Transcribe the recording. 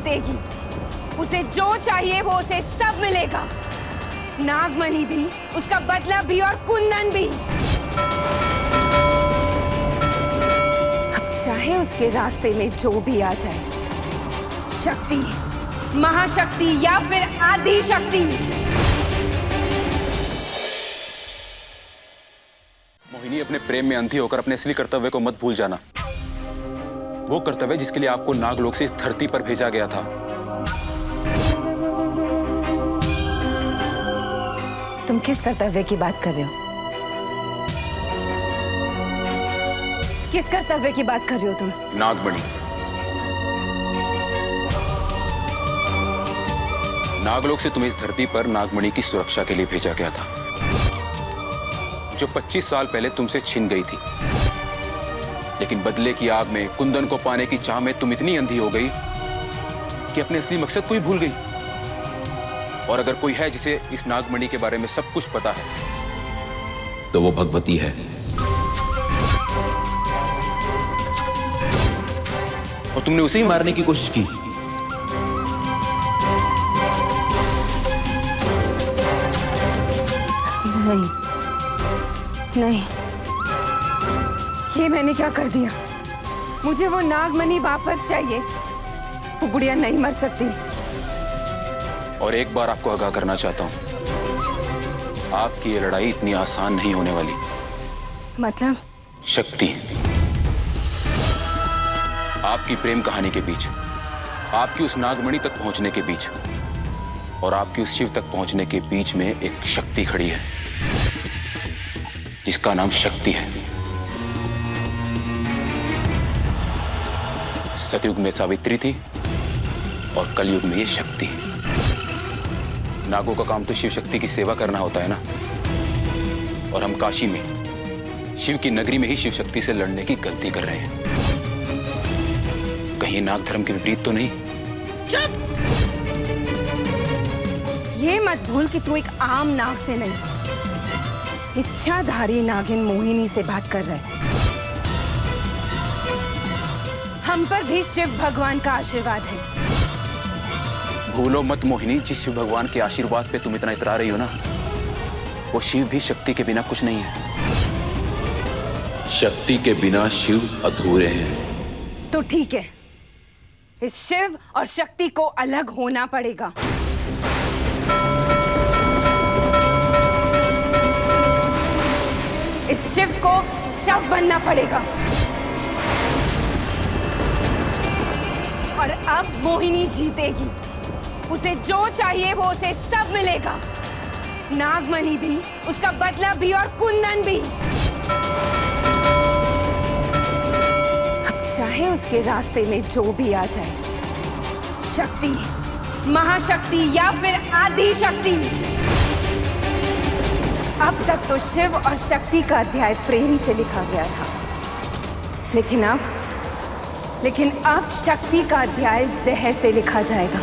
जीतेगी। उसे जो चाहिए वो उसे सब मिलेगा, नागमणि भी, उसका बदला भी और कुंदन भी। अब चाहे उसके रास्ते में जो भी आ जाए, शक्ति, महाशक्ति या फिर आदि शक्ति। मोहिनी, अपने प्रेम में अंधी होकर अपने असली कर्तव्य को मत भूल जाना। वो कर्तव्य जिसके लिए आपको नागलोक से इस धरती पर भेजा गया था। तुम किस कर्तव्य की बात कर रहे हो? किस कर्तव्य की बात कर रहे हो तुम? नागमणि। नागलोक से तुम्हें इस धरती पर नागमणि की सुरक्षा के लिए भेजा गया था, जो 25 साल पहले तुमसे छिन गई थी। लेकिन बदले की आग में, कुंदन को पाने की चाह में तुम इतनी अंधी हो गई कि अपने असली मकसद को ही भूल गई। और अगर कोई है जिसे इस नागमणि के बारे में सब कुछ पता है, तो वो भगवती है। और तुमने उसे ही मारने की कोशिश की। नहीं, नहीं, ये मैंने क्या कर दिया? मुझे वो नागमणि वापस चाहिए। वो बुढ़िया नहीं मर सकती। और एक बार आपको आगाह करना चाहता हूं, आपकी ये लड़ाई इतनी आसान नहीं होने वाली। मतलब? शक्ति, आपकी प्रेम कहानी के बीच, आपकी उस नागमणि तक पहुंचने के बीच और आपकी उस शिव तक पहुंचने के बीच में एक शक्ति खड़ी है, जिसका नाम शक्ति है। सतयुग में सावित्री थी और कलयुग में ये शक्ति। नागों का काम तो शिव शक्ति की सेवा करना होता है ना। और हम काशी में, शिव की नगरी में ही शिव शक्ति से लड़ने की गलती कर रहे हैं। कहीं नाग धर्म के विपरीत तो नहीं? चुप! ये मत भूल कि तू एक आम नाग से नहीं, इच्छाधारी नागिन मोहिनी से बात कर रहा है। हम पर भी शिव भगवान का आशीर्वाद है। भूलो मत मोहिनी, जिस शिव भगवान के आशीर्वाद पे तुम इतना इतरा रही हो ना, वो शिव भी शक्ति के बिना कुछ नहीं है। शक्ति के बिना शिव अधूरे हैं। तो ठीक है, इस शिव और शक्ति को अलग होना पड़ेगा। इस शिव को शव बनना पड़ेगा। और अब मोहिनी जीतेगी। उसे जो चाहिए वो उसे सब मिलेगा, नागमणि भी, उसका बदला भी और कुंदन भी। अब चाहे उसके रास्ते में जो भी आ जाए, शक्ति, महाशक्ति या फिर आदि शक्ति। अब तक तो शिव और शक्ति का अध्याय प्रेम से लिखा गया था, लेकिन अब शक्ति का अध्याय जहर से लिखा जाएगा।